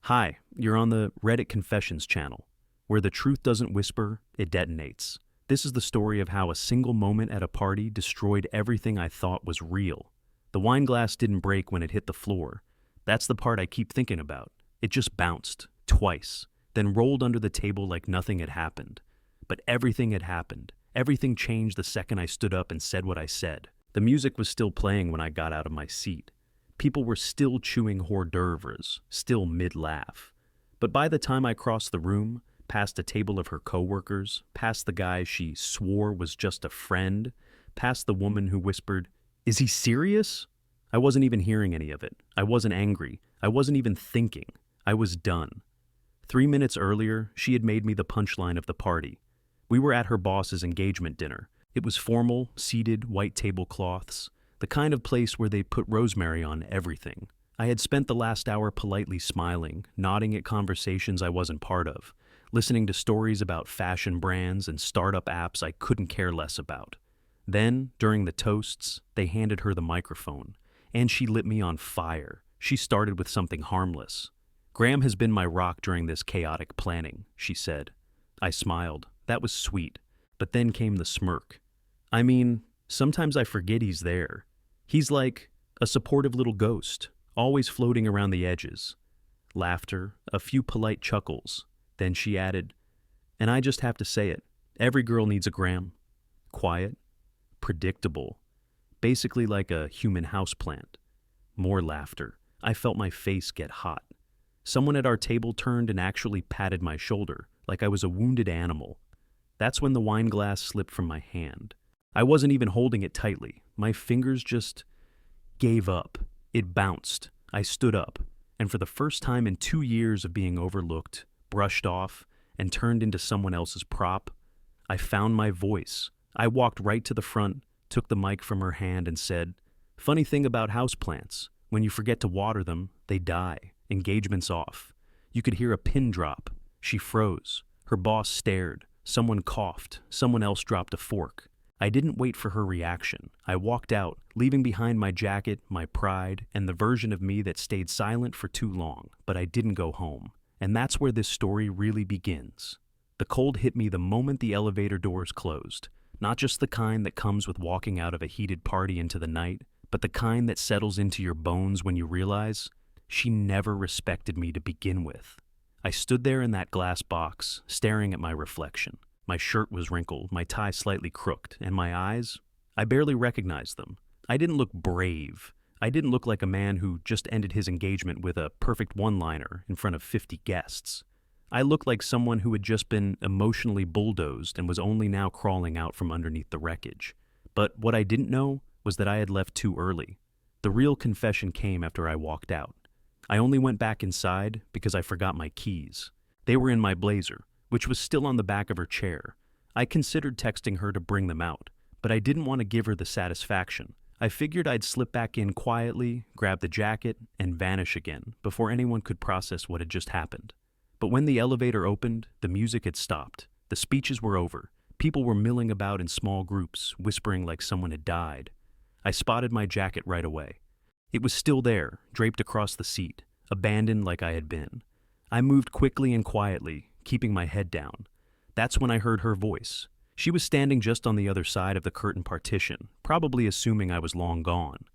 Hi, you're on the Reddit Confessions channel, where the truth doesn't whisper, it detonates. This is the story of how a single moment at a party destroyed everything I thought was real. The wine glass didn't break when it hit the floor. That's the part I keep thinking about. It just bounced, twice, then rolled under the table like nothing had happened. But everything had happened. Everything changed the second I stood up and said what I said. The music was still playing when I got out of my seat. People were still chewing hors d'oeuvres, still mid-laugh. But by the time I crossed the room, past a table of her coworkers, past the guy she swore was just a friend, past the woman who whispered, "Is he serious?" I wasn't even hearing any of it. I wasn't angry. I wasn't even thinking. I was done. 3 minutes earlier, she had made me the punchline of the party. We were at her boss's engagement dinner. It was formal, seated, white tablecloths, the kind of place where they put rosemary on everything. I had spent the last hour politely smiling, nodding at conversations I wasn't part of, listening to stories about fashion brands and startup apps I couldn't care less about. Then, during the toasts, they handed her the microphone, and she lit me on fire. She started with something harmless. "Graham has been my rock during this chaotic planning," she said. I smiled. That was sweet. But then came the smirk. I mean, sometimes I forget he's there. He's like a supportive little ghost, always floating around the edges. Laughter, a few polite chuckles. Then she added, "And I just have to say it. Every girl needs a Graham. Quiet, predictable, basically like a human houseplant." More laughter. I felt my face get hot. Someone at our table turned and actually patted my shoulder, like I was a wounded animal. That's when the wine glass slipped from my hand. I wasn't even holding it tightly. My fingers just gave up. It bounced. I stood up, and for the first time in 2 years of being overlooked, brushed off, and turned into someone else's prop, I found my voice. I walked right to the front, took the mic from her hand, and said, "Funny thing about houseplants, when you forget to water them, they die. Engagement's off." You could hear a pin drop. She froze. Her boss stared. Someone coughed. Someone else dropped a fork. I didn't wait for her reaction. I walked out, leaving behind my jacket, my pride, and the version of me that stayed silent for too long. But I didn't go home. And that's where this story really begins. The cold hit me the moment the elevator doors closed. Not just the kind that comes with walking out of a heated party into the night, but the kind that settles into your bones when you realize she never respected me to begin with. I stood there in that glass box, staring at my reflection. My shirt was wrinkled, my tie slightly crooked, and my eyes, I barely recognized them. I didn't look brave. I didn't look like a man who just ended his engagement with a perfect one-liner in front of 50 guests. I looked like someone who had just been emotionally bulldozed and was only now crawling out from underneath the wreckage. But what I didn't know was that I had left too early. The real confession came after I walked out. I only went back inside because I forgot my keys. They were in my blazer, which was still on the back of her chair. I considered texting her to bring them out, but I didn't want to give her the satisfaction. I figured I'd slip back in quietly, grab the jacket, and vanish again before anyone could process what had just happened. But when the elevator opened, the music had stopped. The speeches were over. People were milling about in small groups, whispering like someone had died. I spotted my jacket right away. It was still there, draped across the seat, abandoned like I had been. I moved quickly and quietly, keeping my head down. That's when I heard her voice. She was standing just on the other side of the curtain partition, probably assuming I was long gone.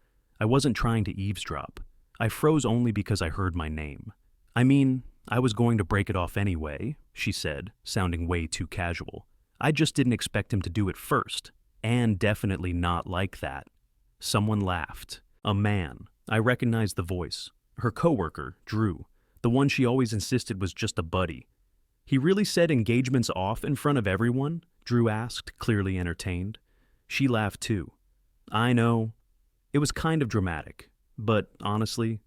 I wasn't trying to eavesdrop. I froze only because I heard my name. "I mean, I was going to break it off anyway," she said, sounding way too casual. "I just didn't expect him to do it first, and definitely not like that." Someone laughed. A man. I recognized the voice. Her coworker, Drew, the one she always insisted was just a buddy. "He really said engagement's off in front of everyone?" Drew asked, clearly entertained. She laughed too. "I know. It was kind of dramatic, but honestly,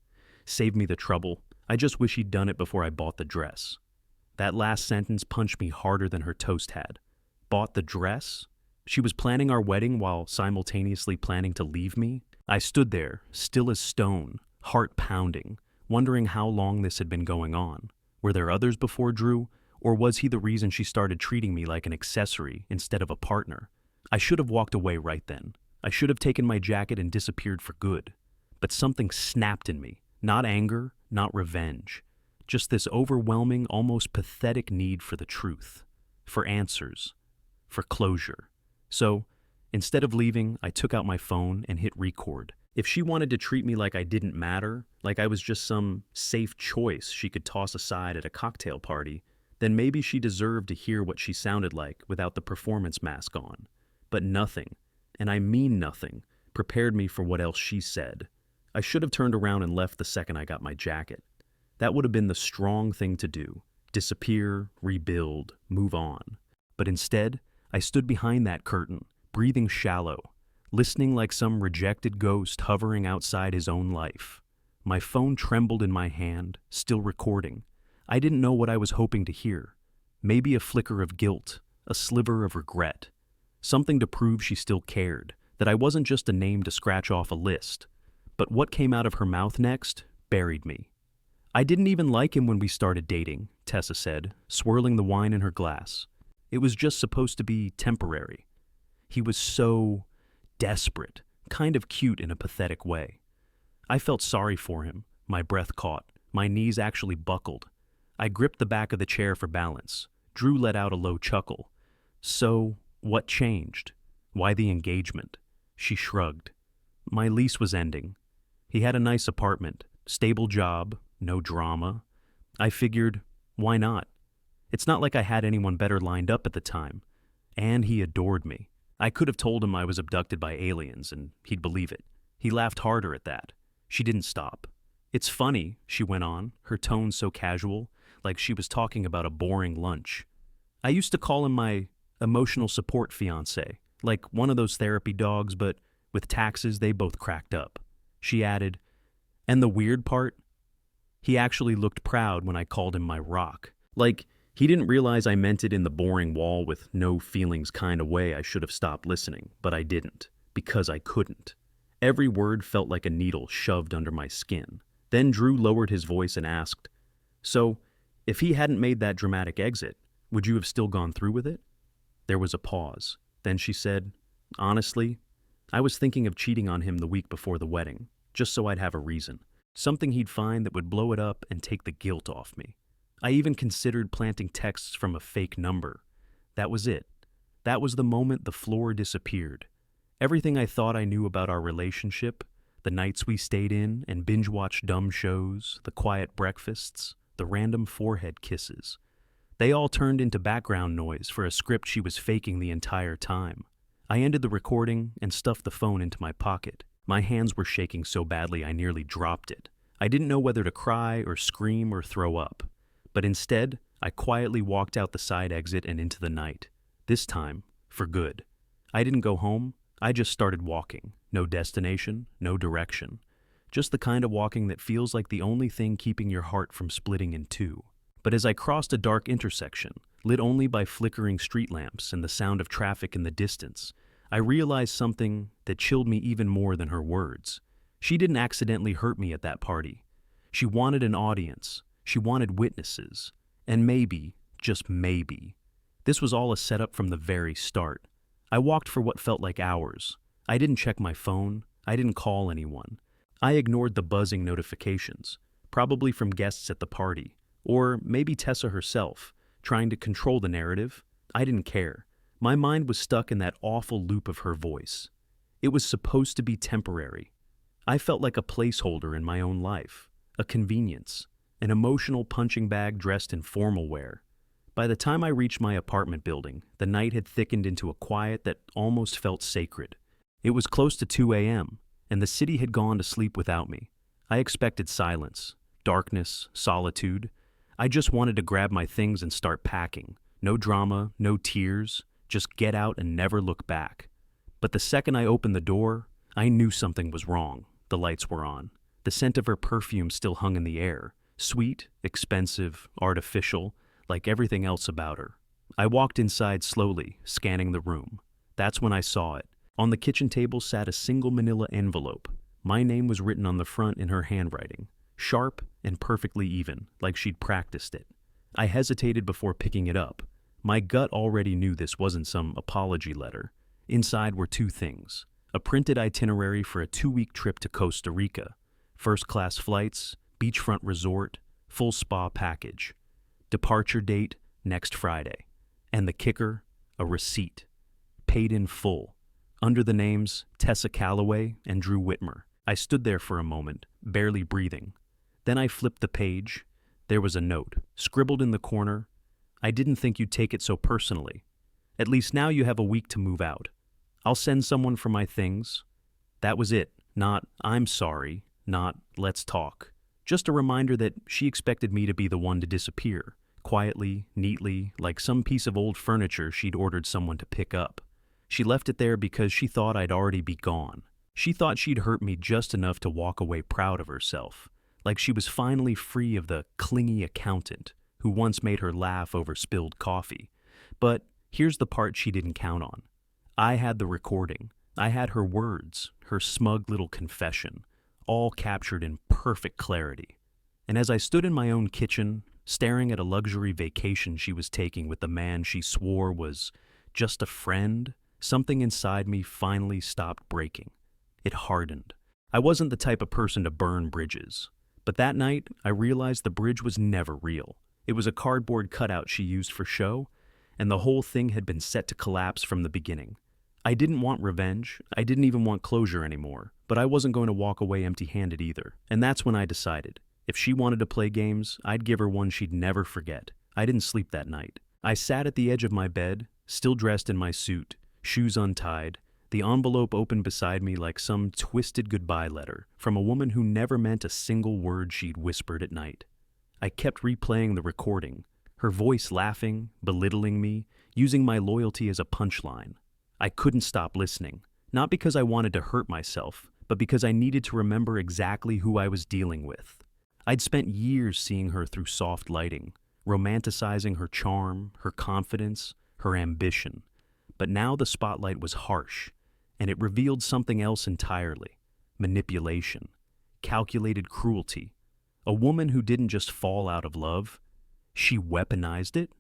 saved me the trouble. I just wish he'd done it before I bought the dress." That last sentence punched me harder than her toast had. Bought the dress? She was planning our wedding while simultaneously planning to leave me? I stood there, still as stone, heart pounding, wondering how long this had been going on. Were there others before Drew, or was he the reason she started treating me like an accessory instead of a partner? I should have walked away right then. I should have taken my jacket and disappeared for good. But something snapped in me. Not anger, not revenge. Just this overwhelming, almost pathetic need for the truth, for answers, for closure. So, instead of leaving, I took out my phone and hit record. If she wanted to treat me like I didn't matter, like I was just some safe choice she could toss aside at a cocktail party, then maybe she deserved to hear what she sounded like without the performance mask on. But nothing, and I mean nothing, prepared me for what else she said. I should have turned around and left the second I got my jacket. That would have been the strong thing to do. Disappear, rebuild, move on. But instead, I stood behind that curtain, breathing shallow, listening like some rejected ghost hovering outside his own life. My phone trembled in my hand, still recording. I didn't know what I was hoping to hear. Maybe a flicker of guilt, a sliver of regret. Something to prove she still cared, that I wasn't just a name to scratch off a list. But what came out of her mouth next buried me. I didn't even like him when we started dating, Tessa said, swirling the wine in her glass. It was just supposed to be temporary. He was so desperate, kind of cute in a pathetic way. I felt sorry for him. My breath caught. My knees actually buckled. I gripped the back of the chair for balance. Drew let out a low chuckle. So, what changed? Why the engagement? She shrugged. My lease was ending. He had a nice apartment, stable job, no drama. I figured, why not? It's not like I had anyone better lined up at the time. And he adored me. I could have told him I was abducted by aliens, and he'd believe it. He laughed harder at that. She didn't stop. It's funny, she went on, her tone so casual, like she was talking about a boring lunch. I used to call him my emotional support fiancé, like one of those therapy dogs, but with taxes they both cracked up. She added, and the weird part? He actually looked proud when I called him my rock. Like, he didn't realize I meant it in the boring wall with no feelings kind of way I should have stopped listening, but I didn't, because I couldn't. Every word felt like a needle shoved under my skin. Then Drew lowered his voice and asked, so, if he hadn't made that dramatic exit, would you have still gone through with it? There was a pause. Then she said, honestly, I was thinking of cheating on him the week before the wedding, just so I'd have a reason. Something he'd find that would blow it up and take the guilt off me. I even considered planting texts from a fake number. That was it. That was the moment the floor disappeared. Everything I thought I knew about our relationship, the nights we stayed in and binge-watched dumb shows, the quiet breakfasts, the random forehead kisses. They all turned into background noise for a script she was faking the entire time. I ended the recording and stuffed the phone into my pocket. My hands were shaking so badly I nearly dropped it. I didn't know whether to cry or scream or throw up. But instead, I quietly walked out the side exit and into the night. This time, for good. I didn't go home. I just started walking. No destination, no direction. Just the kind of walking that feels like the only thing keeping your heart from splitting in two. But as I crossed a dark intersection, lit only by flickering street lamps and the sound of traffic in the distance, I realized something that chilled me even more than her words. She didn't accidentally hurt me at that party. She wanted an audience. She wanted witnesses. And maybe, just maybe, this was all a setup from the very start. I walked for what felt like hours. I didn't check my phone. I didn't call anyone. I ignored the buzzing notifications, probably from guests at the party, or maybe Tessa herself, trying to control the narrative. I didn't care. My mind was stuck in that awful loop of her voice. It was supposed to be temporary. I felt like a placeholder in my own life, a convenience, an emotional punching bag dressed in formal wear. By the time I reached my apartment building, the night had thickened into a quiet that almost felt sacred. It was close to 2 a.m., and the city had gone to sleep without me. I expected silence, darkness, solitude. I just wanted to grab my things and start packing. No drama, no tears, just get out and never look back. But the second I opened the door, I knew something was wrong. The lights were on. The scent of her perfume still hung in the air. Sweet, expensive, artificial, like everything else about her. I walked inside slowly, scanning the room. That's when I saw it. On the kitchen table sat a single manila envelope. My name was written on the front in her handwriting, sharp and perfectly even, like she'd practiced it. I hesitated before picking it up. My gut already knew this wasn't some apology letter. Inside were two things: a printed itinerary for a 2-week trip to Costa Rica, first-class flights, beachfront resort, full spa package. Departure date, next Friday. And the kicker, a receipt. Paid in full. Under the names Tessa Calloway and Drew Whitmer. I stood there for a moment, barely breathing. Then I flipped the page. There was a note, scribbled in the corner. I didn't think you'd take it so personally. At least now you have a week to move out. I'll send someone for my things. That was it. Not, I'm sorry. Not, let's talk. Just a reminder that she expected me to be the one to disappear. Quietly, neatly, like some piece of old furniture she'd ordered someone to pick up. She left it there because she thought I'd already be gone. She thought she'd hurt me just enough to walk away proud of herself. Like she was finally free of the clingy accountant who once made her laugh over spilled coffee. But here's the part she didn't count on. I had the recording. I had her words, her smug little confession, all captured in perfect clarity. And as I stood in my own kitchen, staring at a luxury vacation she was taking with the man she swore was just a friend, something inside me finally stopped breaking. It hardened. I wasn't the type of person to burn bridges. But that night, I realized the bridge was never real. It was a cardboard cutout she used for show, and the whole thing had been set to collapse from the beginning. I didn't want revenge. I didn't even want closure anymore, but I wasn't going to walk away empty-handed either. And that's when I decided. If she wanted to play games, I'd give her one she'd never forget. I didn't sleep that night. I sat at the edge of my bed, still dressed in my suit, shoes untied, the envelope open beside me like some twisted goodbye letter from a woman who never meant a single word she'd whispered at night. I kept replaying the recording, her voice laughing, belittling me, using my loyalty as a punchline. I couldn't stop listening, not because I wanted to hurt myself, but because I needed to remember exactly who I was dealing with. I'd spent years seeing her through soft lighting, romanticizing her charm, her confidence, her ambition. But now the spotlight was harsh, and it revealed something else entirely: manipulation, calculated cruelty. A woman who didn't just fall out of love, she weaponized it.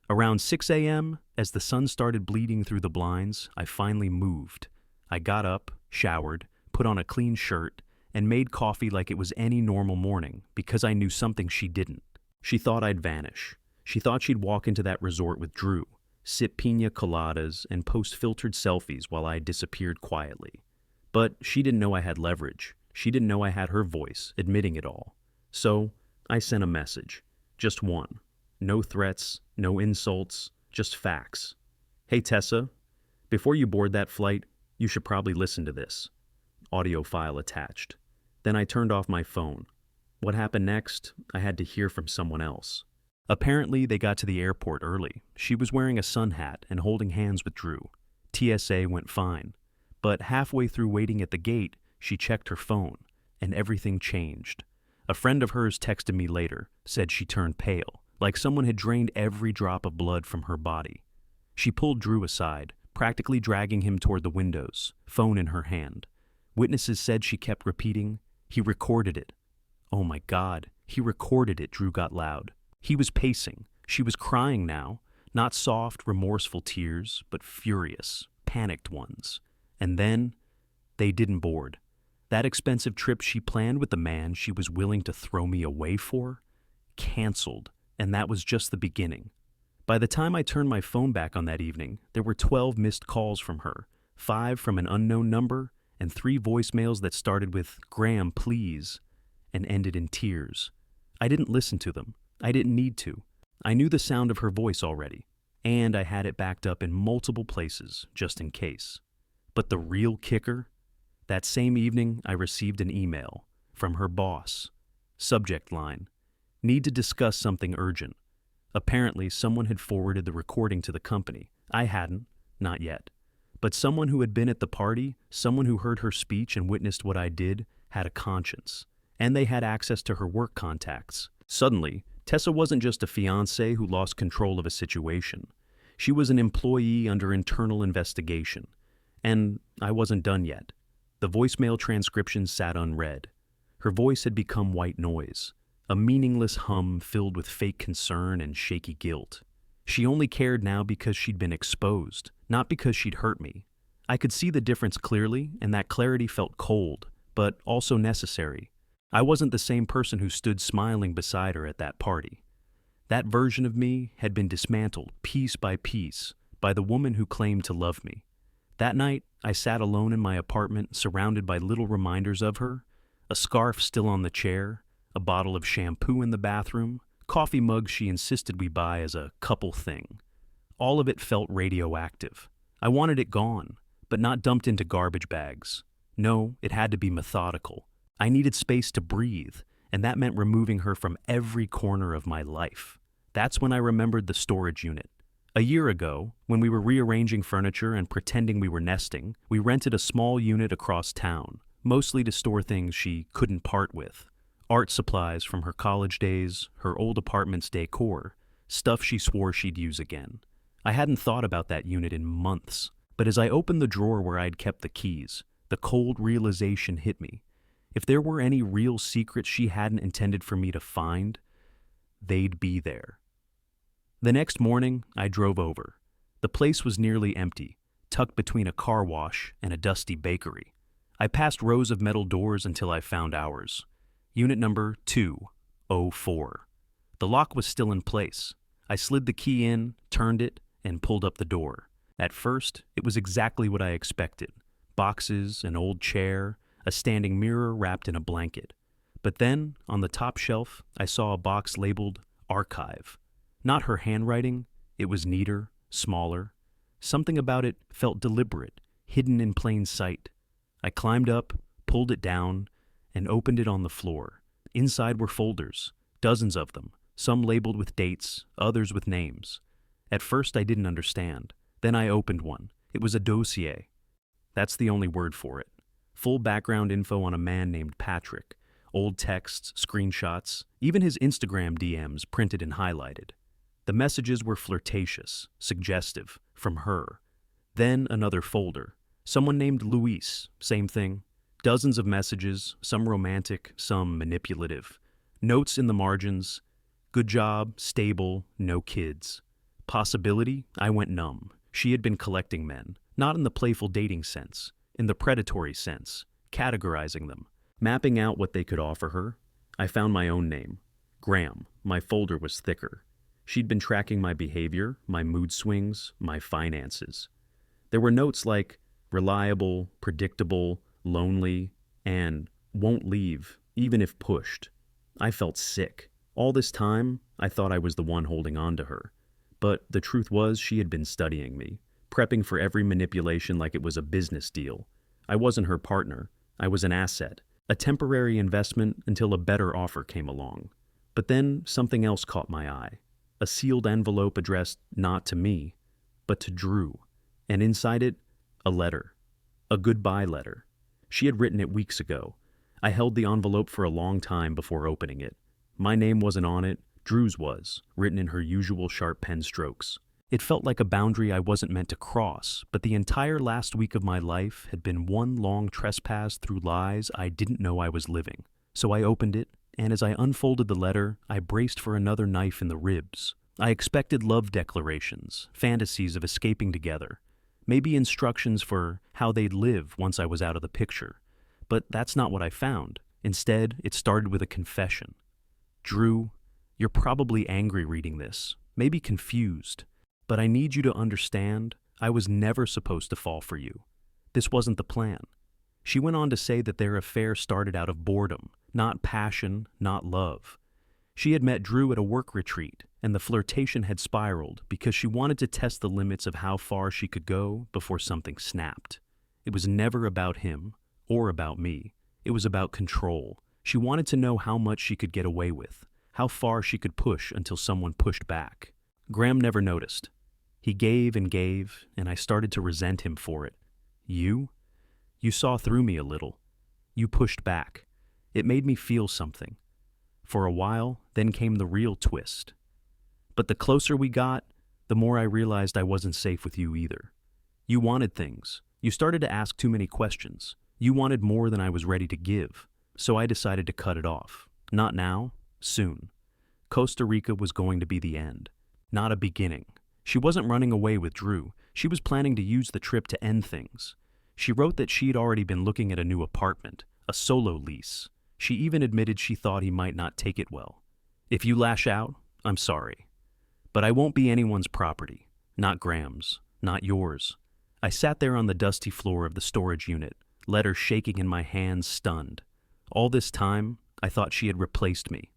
Around 6 a.m., as the sun started bleeding through the blinds, I finally moved. I got up, showered, put on a clean shirt, and made coffee like it was any normal morning because I knew something she didn't. She thought I'd vanish. She thought she'd walk into that resort with Drew, sip piña coladas, and post filtered selfies while I disappeared quietly. But she didn't know I had leverage. She didn't know I had her voice, admitting it all. So I sent a message. Just one. No threats, no insults, just facts. Hey Tessa, before you board that flight, you should probably listen to this. Audio file attached. Then I turned off my phone. What happened next, I had to hear from someone else. Apparently, they got to the airport early. She was wearing a sun hat and holding hands with Drew. TSA went fine. But halfway through waiting at the gate, she checked her phone, and everything changed. A friend of hers texted me later, said she turned pale, like someone had drained every drop of blood from her body. She pulled Drew aside, practically dragging him toward the windows, phone in her hand. Witnesses said she kept repeating, "He recorded it." Oh my God, he recorded it, Drew got loud. He was pacing. She was crying now, not soft, remorseful tears, but furious, panicked ones. And then, they didn't board. That expensive trip she planned with the man she was willing to throw me away for, canceled, and that was just the beginning. By the time I turned my phone back on that evening, there were 12 missed calls from her, 5 from an unknown number, and 3 voicemails that started with "Graham, please," and ended in tears. I didn't listen to them. I didn't need to. I knew the sound of her voice already, and I had it backed up in multiple places, just in case. But the real kicker? That same evening, I received an email from her boss. Subject line: "Need to discuss something urgent." Apparently, someone had forwarded the recording to the company. I hadn't, not yet. But someone who had been at the party, someone who heard her speech and witnessed what I did, had a conscience. And they had access to her work contacts. Suddenly, Tessa wasn't just a fiancée who lost control of a situation. She was an employee under internal investigation. And I wasn't done yet. The voicemail transcription sat unread. Her voice had become white noise, a meaningless hum filled with fake concern and shaky guilt. She only cared now because she'd been exposed, not because she'd hurt me. I could see the difference clearly, and that clarity felt cold, but also necessary. I wasn't the same person who stood smiling beside her at that party. That version of me had been dismantled piece by piece by the woman who claimed to love me. That night, I sat alone in my apartment, surrounded by little reminders of her, a scarf still on the chair, a bottle of shampoo in the bathroom, coffee mugs she insisted we buy as a couple thing. All of it felt radioactive. I wanted it gone, but not dumped into garbage bags. No, it had to be methodical. I needed space to breathe, and that meant removing her from every corner of my life. That's when I remembered the storage unit. A year ago, when we were rearranging furniture and pretending we were nesting, we rented a small unit across town, mostly to store things she couldn't part with. Art supplies from her college days, her old apartment's decor, stuff she swore she'd use again. I hadn't thought about that unit in months, but as I opened the drawer where I'd kept the keys, the cold realization hit me. If there were any real secrets she hadn't intended for me to find, they'd be there. The next morning, I drove over. The place was nearly empty, tucked between a car wash and a dusty bakery. I passed rows of metal doors until I found ours. Unit number 204. The lock was still in place. I slid the key in, turned it, and pulled up the door. At first, it was exactly what I expected. Boxes, an old chair, a standing mirror wrapped in a blanket. But then, on the top shelf, I saw a box labeled Archive. Not her handwriting, it was neater, smaller. Something about it felt deliberate, hidden in plain sight. I climbed up, pulled it down, and opened it on the floor. Inside were folders, dozens of them, some labeled with dates, others with names. At first I didn't understand. Then I opened one. It was a dossier. That's the only word for it. Full background info on a man named Patrick. Old texts, screenshots, even his Instagram DMs printed and highlighted. The messages were flirtatious, suggestive, from her. Then another folder. Someone named Luis, same thing. Dozens of messages, some romantic, some manipulative. Notes in the margins. Good job, stable, no kids. Possibility, I went numb. She had been collecting men, not in the playful dating sense, in the predatory sense, categorizing them, mapping out what they could offer her. I found my own name. Graham. My folder was thicker. She'd been tracking my behavior, my mood swings, my finances. There were notes like reliable, predictable, lonely, and won't leave, even if pushed. I felt sick. All this time, I thought I was the one holding on to her. But the truth was she had been studying me, prepping for every manipulation like it was a business deal. I wasn't her partner. I was an asset, a temporary investment until a better offer came along. But then something else caught my eye. A sealed envelope addressed not to me, but to Drew. And inside it, a letter. A goodbye letter. She had written it weeks ago. I held the envelope for a long time before opening it. My name wasn't on it. Drew's was, written in her usual sharp pen strokes. It felt like a boundary I wasn't meant to cross, but the entire last week of my life had been one long trespass through lies I didn't know I was living. So I opened it, and as I unfolded the letter, I braced for another knife in the ribs. I expected love declarations, fantasies of escaping together, maybe instructions for how they'd live once I was out of the picture. But that's not what I found. Instead, it started with a confession. Drew, you're probably angry reading this, maybe confused, but I need you to understand I was never supposed to fall for you. This wasn't the plan. She went on to say that their affair started out of boredom, not passion, not love. She had met Drew at a work retreat, and the flirtation had spiraled because she wanted to test the limits of how far she could go before something snapped. It was never about him or about me. It was about control. She wanted to know how much she could get away with, how far she could push until someone pushed back. Graham never noticed. He gave, and I started to resent him for it. You? You saw through me a little. You pushed back. It made me feel something. For a while, then came the real twist. But the closer we got, the more I realized I wasn't safe with you either. You wanted things. You started to ask too many questions. You wanted more than I was ready to give. So I decided to cut it off. Not now, soon. Costa Rica was going to be the end, not a beginning. She wasn't running away with Drew. She was planning to use the trip to end things. She wrote that she'd already been looking at a new apartment, a solo lease. She even admitted she thought he might not take it well. If you lash out, I'm sorry. But I won't be anyone's property. Not Graham's. Not yours. I sat there on the dusty floor of the storage unit, letter shaking in my hands, stunned. All this time, I thought she had replaced me.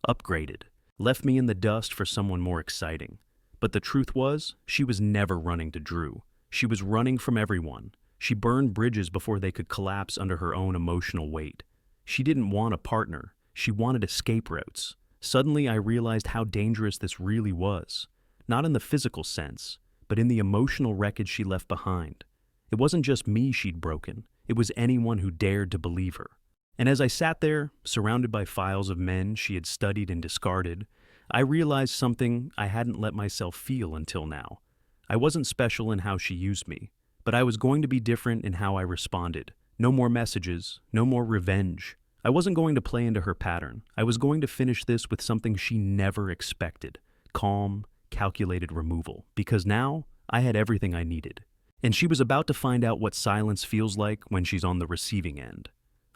Upgraded. Left me in the dust for someone more exciting. But the truth was, she was never running to Drew. She was running from everyone. She burned bridges before they could collapse under her own emotional weight. She didn't want a partner. She wanted escape routes. Suddenly, I realized how dangerous this really was. Not in the physical sense, but in the emotional wreckage she left behind. It wasn't just me she'd broken. It was anyone who dared to believe her. And as I sat there, surrounded by files of men she had studied and discarded, I realized something I hadn't let myself feel until now. I wasn't special in how she used me, but I was going to be different in how I responded. No more messages, no more revenge. I wasn't going to play into her pattern. I was going to finish this with something she never expected. Calm, calculated removal. Because now, I had everything I needed. And she was about to find out what silence feels like when she's on the receiving end.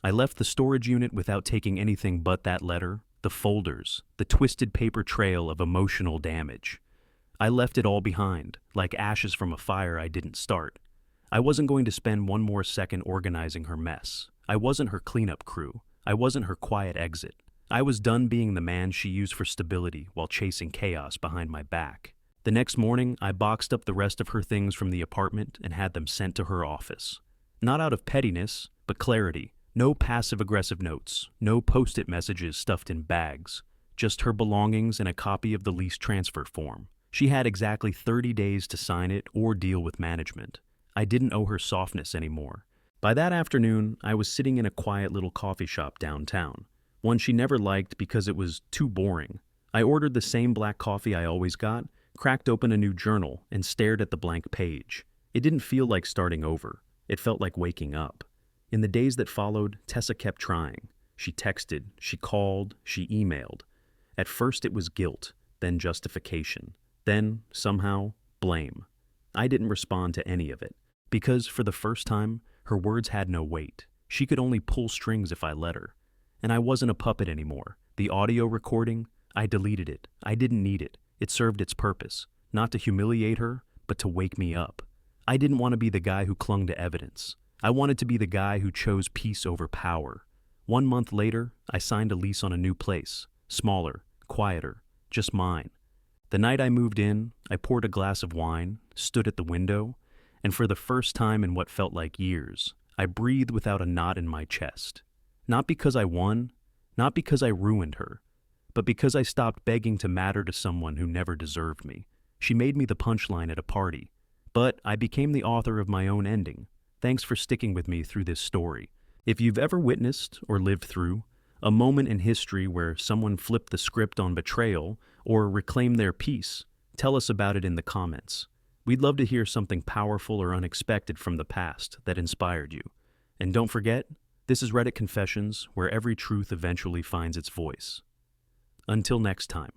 I left the storage unit without taking anything but that letter, the folders, the twisted paper trail of emotional damage. I left it all behind, like ashes from a fire I didn't start. I wasn't going to spend one more second organizing her mess. I wasn't her cleanup crew. I wasn't her quiet exit. I was done being the man she used for stability while chasing chaos behind my back. The next morning, I boxed up the rest of her things from the apartment and had them sent to her office. Not out of pettiness, but clarity. No passive-aggressive notes, no post-it messages stuffed in bags, just her belongings and a copy of the lease transfer form. She had exactly 30 days to sign it or deal with management. I didn't owe her softness anymore. By that afternoon, I was sitting in a quiet little coffee shop downtown, one she never liked because it was too boring. I ordered the same black coffee I always got, cracked open a new journal, and stared at the blank page. It didn't feel like starting over. It felt like waking up. In the days that followed, Tessa kept trying. She texted, she called, she emailed. At first it was guilt, then justification, then, somehow, blame. I didn't respond to any of it, because, for the first time, her words had no weight. She could only pull strings if I let her. And I wasn't a puppet anymore. The audio recording, I deleted it. I didn't need it. It served its purpose, not to humiliate her, but to wake me up. I didn't want to be the guy who clung to evidence. I wanted to be the guy who chose peace over power. 1 month later, I signed a lease on a new place. Smaller, quieter, just mine. The night I moved in, I poured a glass of wine, stood at the window, and for the first time in what felt like years, I breathed without a knot in my chest. Not because I won, not because I ruined her, but because I stopped begging to matter to someone who never deserved me. She made me the punchline at a party, but I became the author of my own ending. Thanks for sticking with me through this story. If you've ever witnessed or lived through a moment in history where someone flipped the script on betrayal or reclaimed their peace, tell us about it in the comments. We'd love to hear something powerful or unexpected from the past that inspired you. And don't forget, this is Reddit Confessions, where every truth eventually finds its voice. Until next time.